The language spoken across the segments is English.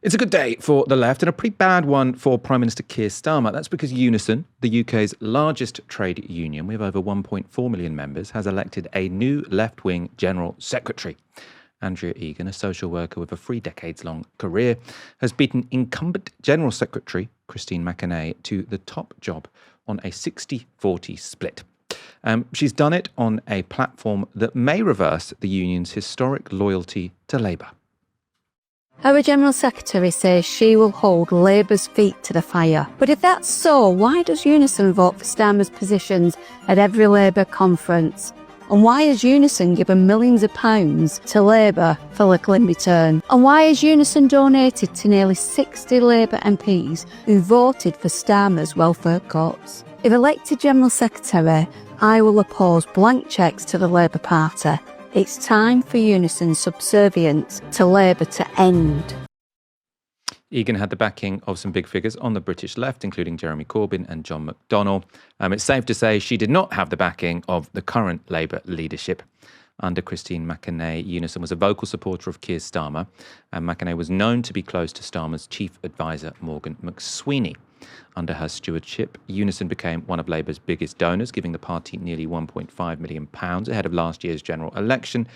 It's a good day for the left and a pretty bad one for Prime Minister Keir Starmer. That's because Unison, the UK's largest trade union with over 1.4 million members, has elected a new left-wing general secretary. Andrea Egan, a social worker with a 3 decades-long career, has beaten incumbent General Secretary Christine McAnay to the top job on a 60-40 split. She's done it on a platform that may reverse the union's historic loyalty to Labour. Our General Secretary says she will hold Labour's feet to the fire. But if that's so, why does Unison vote for Starmer's positions at every Labour conference? And why has Unison given millions of pounds to Labour for little in return? And why has Unison donated to nearly 60 Labour MPs who voted for Starmer's welfare cuts? If elected General Secretary, I will oppose blank cheques to the Labour Party. It's time for Unison's subservience to Labour to end. Egan had the backing of some big figures on the British left, including Jeremy Corbyn and John McDonnell. It's safe to say she did not have the backing of the current Labour leadership. Under Christine McAnay, Unison was a vocal supporter of Keir Starmer, and McAnay was known to be close to Starmer's chief advisor, Morgan McSweeney. Under her stewardship, Unison became one of Labour's biggest donors, giving the party nearly £1.5 million ahead of last year's general election.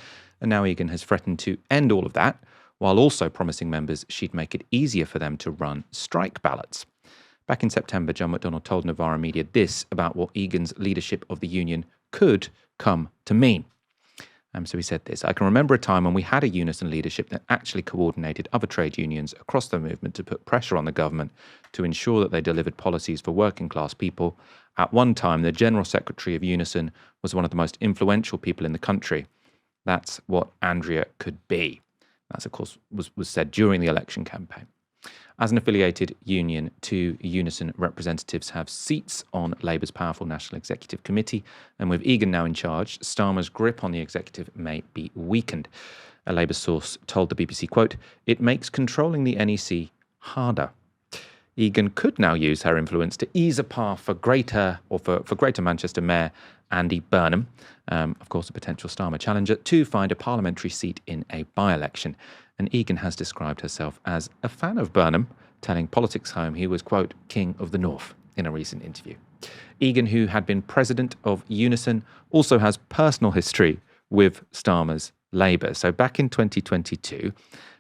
And now Egan has threatened to end all of that, while also promising members she'd make it easier for them to run strike ballots. Back in September, John McDonnell told Novara Media this about what Egan's leadership of the union could come to mean. So he said this: "I can remember a time when we had a Unison leadership that actually coordinated other trade unions across the movement to put pressure on the government to ensure that they delivered policies for working class people. At one time, the General Secretary of Unison was one of the most influential people in the country. That's what Andrea could be." That, of course, was said during the election campaign. As an affiliated union, 2 Unison representatives have seats on Labour's powerful National Executive Committee, and with Egan now in charge, Starmer's grip on the executive may be weakened. A Labour source told the BBC, quote, "It makes controlling the NEC harder." Egan could now use her influence to ease a path for Greater Manchester Mayor Andy Burnham, of course a potential Starmer challenger, to find a parliamentary seat in a by-election. And Egan has described herself as a fan of Burnham, telling Politics Home he was, quote, "King of the North" in a recent interview. Egan, who had been president of Unison, also has personal history with Starmer's Labour. So back in 2022,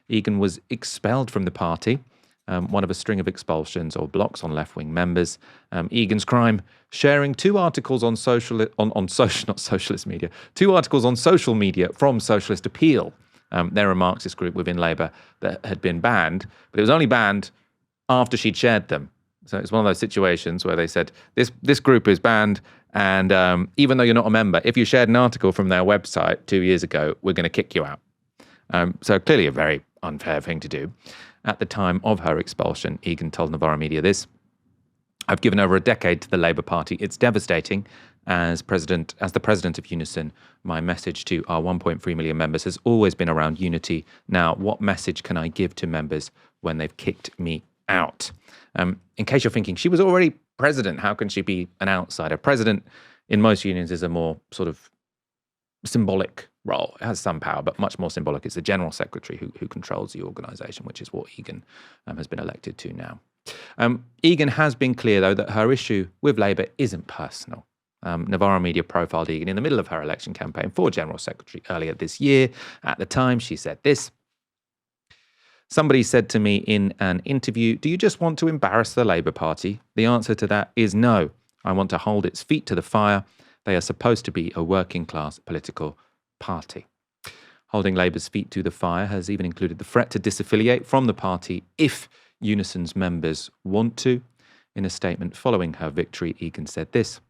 Egan was expelled from the party, one of a string of expulsions or blocks on left-wing members. Egan's crime: sharing 2 articles on social media from Socialist Appeal. They're a Marxist group within Labour that had been banned, but it was only banned after she'd shared them. So it's one of those situations where they said, this group is banned, and even though you're not a member, if you shared an article from their website 2 years ago, we're going to kick you out. So clearly a very unfair thing to do. At the time of her expulsion, Egan told Novara Media this: "I've given over a decade to the Labour Party. It's devastating. As the president of Unison, my message to our 1.3 million members has always been around unity. Now, what message can I give to members when they've kicked me out?" In case you're thinking, she was already president. How can she be an outsider? President in most unions is a more sort of symbolic role. It has some power, but much more symbolic. It's the General Secretary who controls the organisation, which is what Egan has been elected to now. Egan has been clear, though, that her issue with Labour isn't personal. Novara Media profiled Egan in the middle of her election campaign for General Secretary earlier this year. At the time, she said this: "Somebody said to me in an interview, 'Do you just want to embarrass the Labour Party?' The answer to that is no. I want to hold its feet to the fire. They are supposed to be a working-class political party." Holding Labour's feet to the fire has even included the threat to disaffiliate from the party if Unison's members want to. In a statement following her victory, Egan said this: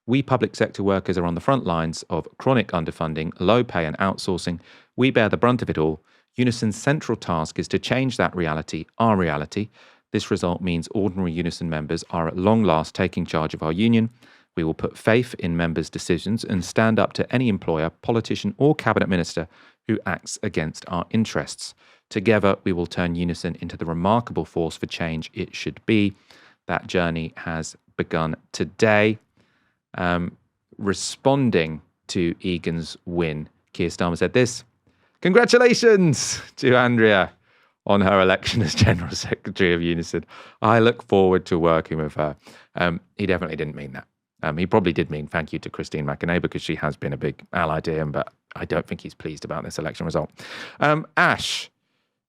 "We public sector workers are on the front lines of chronic underfunding, low pay and outsourcing. We bear the brunt of it all. Unison's central task is to change that reality, our reality. This result means ordinary Unison members are at long last taking charge of our union. We will put faith in members' decisions and stand up to any employer, politician or cabinet minister who acts against our interests. Together, we will turn Unison into the remarkable force for change it should be. That journey has begun today." Responding to Egan's win, Keir Starmer said this: "Congratulations to Andrea on her election as General Secretary of Unison. I look forward to working with her. He definitely didn't mean that. He probably did mean thank you to Christine McAnay because she has been a big ally to him, but I don't think he's pleased about this election result. Ash,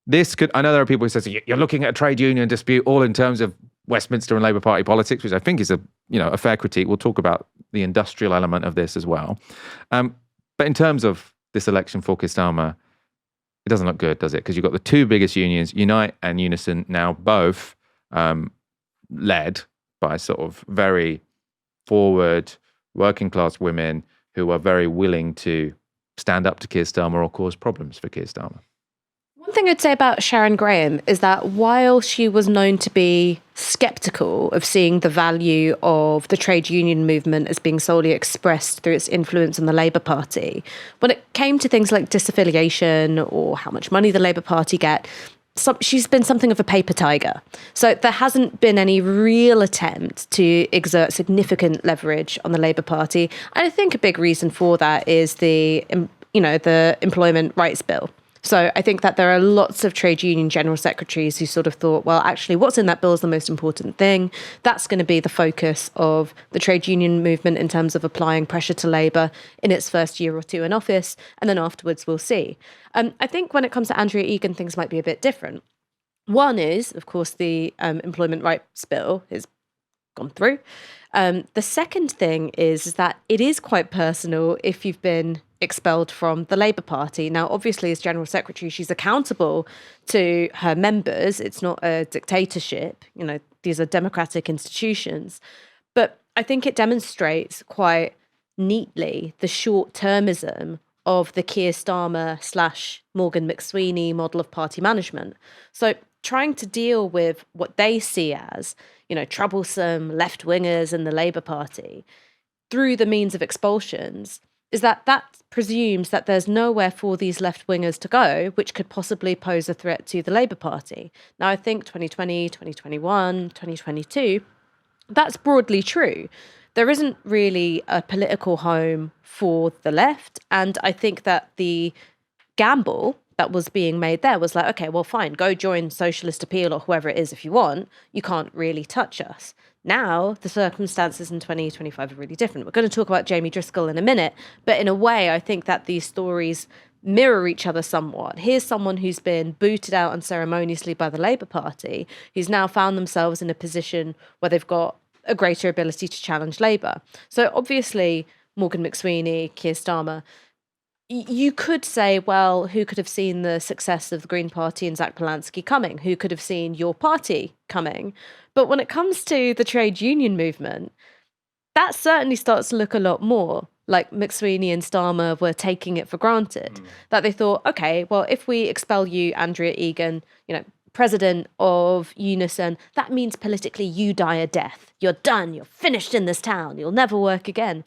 this could, I know there are people who say you're looking at a trade union dispute all in terms of Westminster and Labour Party politics, which I think is a fair critique. We'll talk about the industrial element of this as well. But in terms of this election for Keir Starmer, it doesn't look good, does it? Because you've got the two biggest unions, Unite and Unison, now both led by sort of very forward working class women who are very willing to stand up to Keir Starmer or cause problems for Keir Starmer. One thing I'd say about Sharon Graham is that while she was known to be sceptical of seeing the value of the trade union movement as being solely expressed through its influence on the Labour Party, when it came to things like disaffiliation or how much money the Labour Party get, she's been something of a paper tiger. So there hasn't been any real attempt to exert significant leverage on the Labour Party. And I think a big reason for that is the Employment Rights Bill. So I think that there are lots of trade union general secretaries who sort of thought, well, actually, what's in that bill is the most important thing. That's going to be the focus of the trade union movement in terms of applying pressure to Labour in its first year or two in office. And then afterwards, we'll see. I think when it comes to Andrea Egan, things might be a bit different. One is, of course, the Employment Rights Bill has gone through. The second thing is that it is quite personal if you've been expelled from the Labour Party. Now, obviously, as General Secretary, she's accountable to her members. It's not a dictatorship. These are democratic institutions. But I think it demonstrates quite neatly the short-termism of the Keir Starmer / Morgan McSweeney model of party management. So trying to deal with what they see as, troublesome left-wingers in the Labour Party through the means of expulsions is that presumes that there's nowhere for these left-wingers to go, which could possibly pose a threat to the Labour Party. Now, I think 2020, 2021, 2022, that's broadly true. There isn't really a political home for the left. And I think that the gamble that was being made there was like, okay, well, fine, go join Socialist Appeal or whoever it is if you want. You can't really touch us. Now, the circumstances in 2025 are really different. We're going to talk about Jamie Driscoll in a minute, but in a way, I think that these stories mirror each other somewhat. Here's someone who's been booted out unceremoniously by the Labour Party, who's now found themselves in a position where they've got a greater ability to challenge Labour. So obviously, Morgan McSweeney, Keir Starmer, you could say, well, who could have seen the success of the Green Party and Zach Polanski coming? Who could have seen your party coming? But when it comes to the trade union movement, that certainly starts to look a lot more like McSweeney and Starmer were taking it for granted. That they thought, okay, well, if we expel you, Andrea Egan, president of Unison, that means politically you die a death. You're done. You're finished in this town. You'll never work again.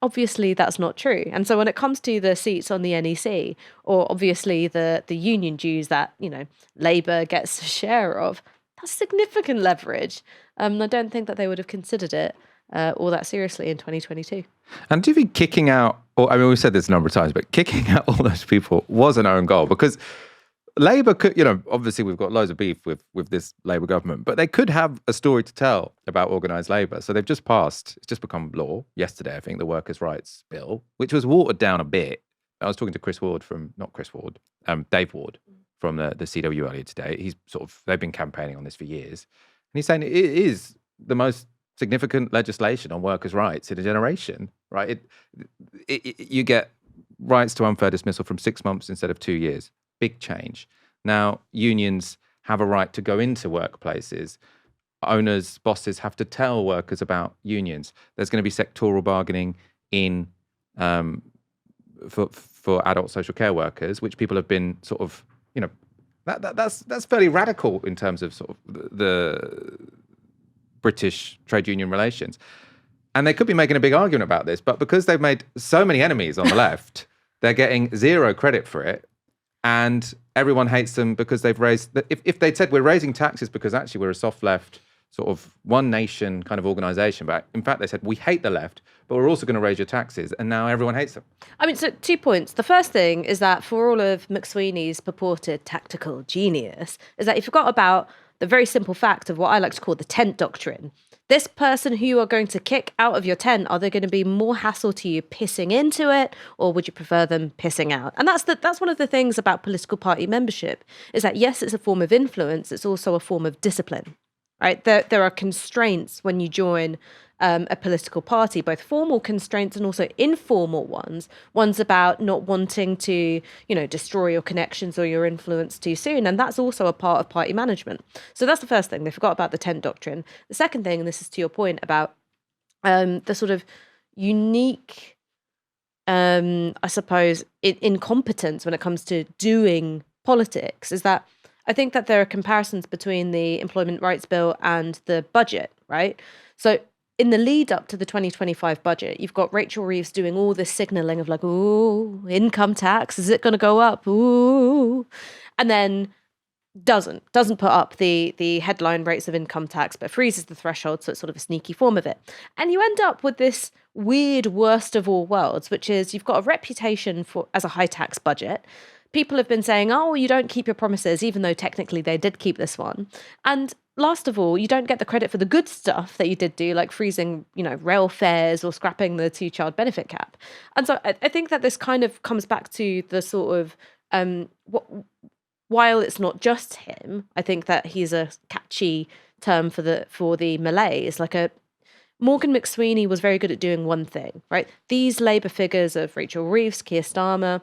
Obviously, that's not true. And so when it comes to the seats on the NEC, or obviously the union dues that, Labour gets a share of, that's significant leverage. I don't think that they would have considered it all that seriously in 2022. And do you think kicking out, we've said this a number of times, but kicking out all those people was an own goal? Because Labour could, obviously we've got loads of beef with this Labour government, but they could have a story to tell about organised labour. So they've just passed, it's just become law yesterday, I think, the Workers' Rights Bill, which was watered down a bit. I was talking to Dave Ward from the CW earlier today. They've been campaigning on this for years. And he's saying it is the most significant legislation on workers' rights in a generation, right? You get rights to unfair dismissal from 6 months instead of 2 years. Big change. Now, unions have a right to go into workplaces. Owners, bosses have to tell workers about unions. There's going to be sectoral bargaining in for adult social care workers, which people have been sort of, that's fairly radical in terms of sort of the British trade union relations. And they could be making a big argument about this, but because they've made so many enemies on the left, they're getting zero credit for it. And everyone hates them because they've raised, if they'd said we're raising taxes because actually we're a soft left, sort of one nation kind of organisation, but in fact they said we hate the left, but we're also going to raise your taxes. And now everyone hates them. I mean, so 2 points. The first thing is that for all of McSweeney's purported tactical genius, is that he forgot about the very simple fact of what I like to call the tent doctrine. This person who you are going to kick out of your tent, are they going to be more hassle to you pissing into it, or would you prefer them pissing out? And that's one of the things about political party membership, is that yes, it's a form of influence, it's also a form of discipline, right? There are constraints when you join a political party, both formal constraints and also informal ones. One's about not wanting to, destroy your connections or your influence too soon. And that's also a part of party management. So that's the first thing. They forgot about the tent doctrine. The second thing, and this is to your point about the sort of unique, I suppose, incompetence when it comes to doing politics, is that I think that there are comparisons between the Employment Rights Bill and the budget, right? So in the lead up to the 2025 budget, you've got Rachel Reeves doing all this signalling of like, ooh, income tax, is it going to go up? Ooh. And then doesn't put up the headline rates of income tax, but freezes the threshold, so it's sort of a sneaky form of it. And you end up with this weird worst of all worlds, which is you've got a reputation as a high tax budget. People have been saying, oh, you don't keep your promises, even though technically they did keep this one. And last of all, you don't get the credit for the good stuff that you did do, like freezing, rail fares or scrapping the 2-child benefit cap. And so I think that this kind of comes back to the sort of, while it's not just him, I think that he's a catchy term for the Malays. Like Morgan McSweeney was very good at doing one thing, right? These Labour figures of Rachel Reeves, Keir Starmer,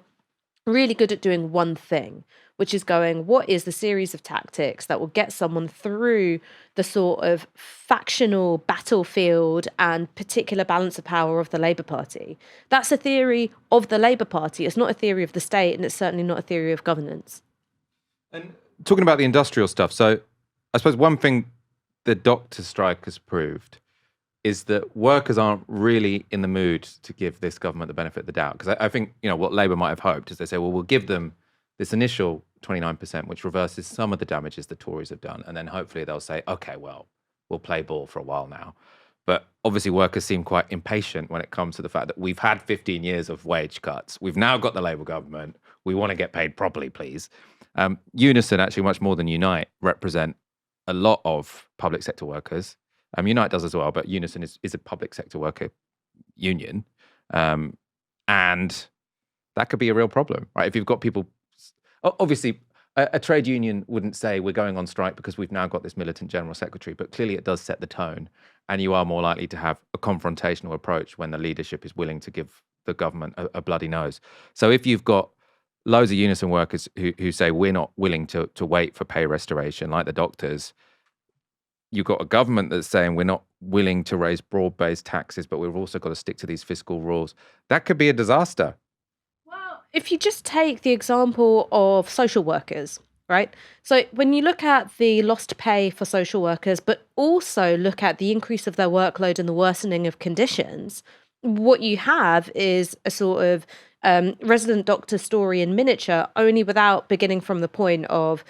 really good at doing one thing, which is going, what is the series of tactics that will get someone through the sort of factional battlefield and particular balance of power of the Labour Party? That's a theory of the Labour Party. It's not a theory of the state, and it's certainly not a theory of governance. And talking about the industrial stuff, so I suppose one thing the doctor strike has proved is that workers aren't really in the mood to give this government the benefit of the doubt. Because I think, what Labour might have hoped is they say, well, we'll give them this initial 29%, which reverses some of the damages the Tories have done. And then hopefully they'll say, okay, well, we'll play ball for a while now. But obviously workers seem quite impatient when it comes to the fact that we've had 15 years of wage cuts. We've now got the Labour government. We want to get paid properly, please. Unison, actually much more than Unite, represent a lot of public sector workers. Unite does as well, but Unison is a public sector worker union. And that could be a real problem, right? If you've got people, obviously a trade union wouldn't say we're going on strike because we've now got this militant general secretary, but clearly it does set the tone, and you are more likely to have a confrontational approach when the leadership is willing to give the government a bloody nose. So if you've got loads of Unison workers who say we're not willing to wait for pay restoration, like the doctors, you've got a government that's saying we're not willing to raise broad-based taxes, but we've also got to stick to these fiscal rules. That could be a disaster. Well, if you just take the example of social workers, right? So when you look at the lost pay for social workers, but also look at the increase of their workload and the worsening of conditions, what you have is a sort of resident doctor story in miniature, only without beginning from the point of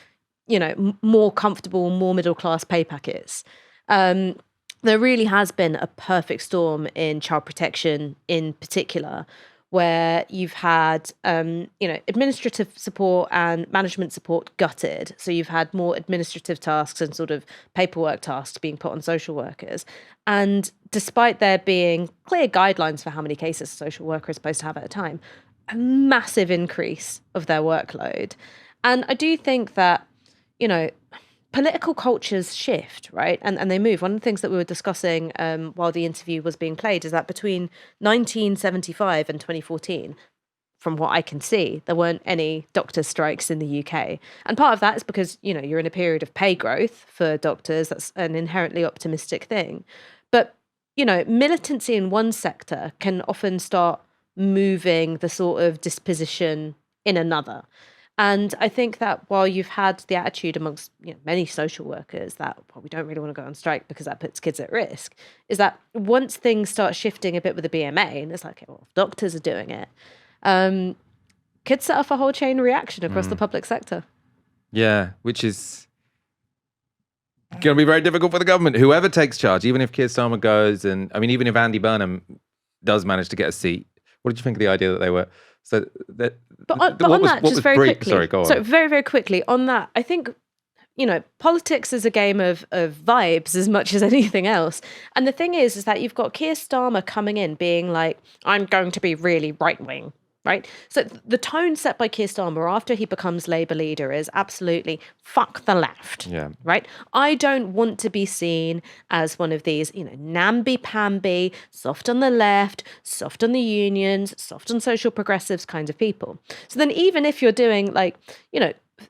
more comfortable, more middle-class pay packets. There really has been a perfect storm in child protection in particular, where you've had, administrative support and management support gutted. So you've had more administrative tasks and sort of paperwork tasks being put on social workers. And despite there being clear guidelines for how many cases a social worker is supposed to have at a time, a massive increase of their workload. And I do think that political cultures shift, right? And they move. One of the things that we were discussing while the interview was being played is that between 1975 and 2014, from what I can see, there weren't any doctor strikes in the UK. And part of that is because, you're in a period of pay growth for doctors. That's an inherently optimistic thing. But, militancy in one sector can often start moving the sort of disposition in another. And I think that while you've had the attitude amongst many social workers that we don't really want to go on strike because that puts kids at risk, is that once things start shifting a bit with the BMA, and it's like, well, if doctors are doing it, could set off a whole chain reaction across the public sector. Yeah, which is going to be very difficult for the government. Whoever takes charge, even if Keir Starmer goes, and even if Andy Burnham does manage to get a seat, what did you think of the idea that they were... So that, But on that, just very quickly. Sorry, go on. So very, very quickly on that, I think, politics is a game of vibes as much as anything else. And the thing is that you've got Keir Starmer coming in being like, I'm going to be really right-wing, right? So the tone set by Keir Starmer after he becomes Labour leader is absolutely fuck the left, right? I don't want to be seen as one of these, namby-pamby, soft on the left, soft on the unions, soft on social progressives kind of people. So then even if you're doing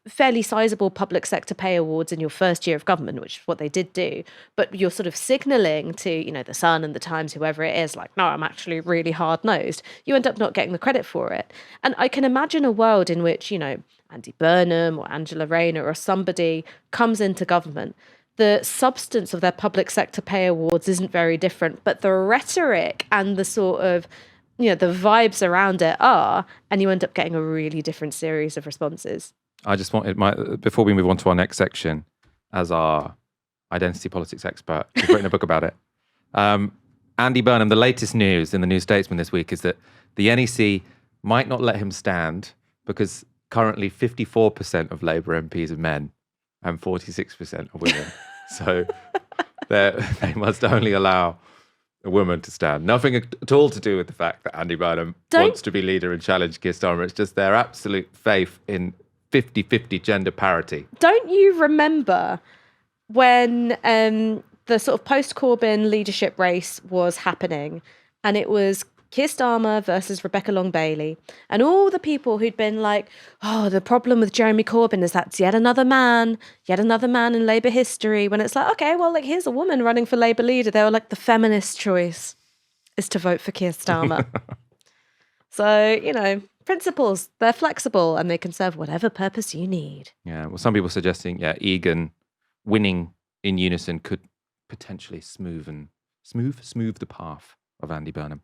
fairly sizable public sector pay awards in your first year of government, which is what they did do, but you're sort of signalling to, the Sun and the Times, whoever it is, like, no, I'm actually really hard-nosed, you end up not getting the credit for it. And I can imagine a world in which, Andy Burnham or Angela Rayner or somebody comes into government. The substance of their public sector pay awards isn't very different, but the rhetoric and the sort of, the vibes around it are, and you end up getting a really different series of responses. I just wanted before we move on to our next section, as our identity politics expert, who's written a book about it. Andy Burnham, the latest news in the New Statesman this week is that the NEC might not let him stand because currently 54% of Labour MPs are men and 46% are women. So they must only allow a woman to stand. Nothing at all to do with the fact that Andy Burnham wants to be leader and challenge Keir Starmer. It's just their absolute faith in 50-50 gender parity. Don't you remember when the sort of post-Corbyn leadership race was happening and it was Keir Starmer versus Rebecca Long-Bailey and all the people who'd been like, oh, the problem with Jeremy Corbyn is that's yet another man in Labour history, when it's like, okay, well, like, here's a woman running for Labour leader. They were like, the feminist choice is to vote for Keir Starmer. So, principles, they're flexible and they can serve whatever purpose you need. Yeah, well, some people suggesting, Egan winning in Unison could potentially smooth the path of Andy Burnham.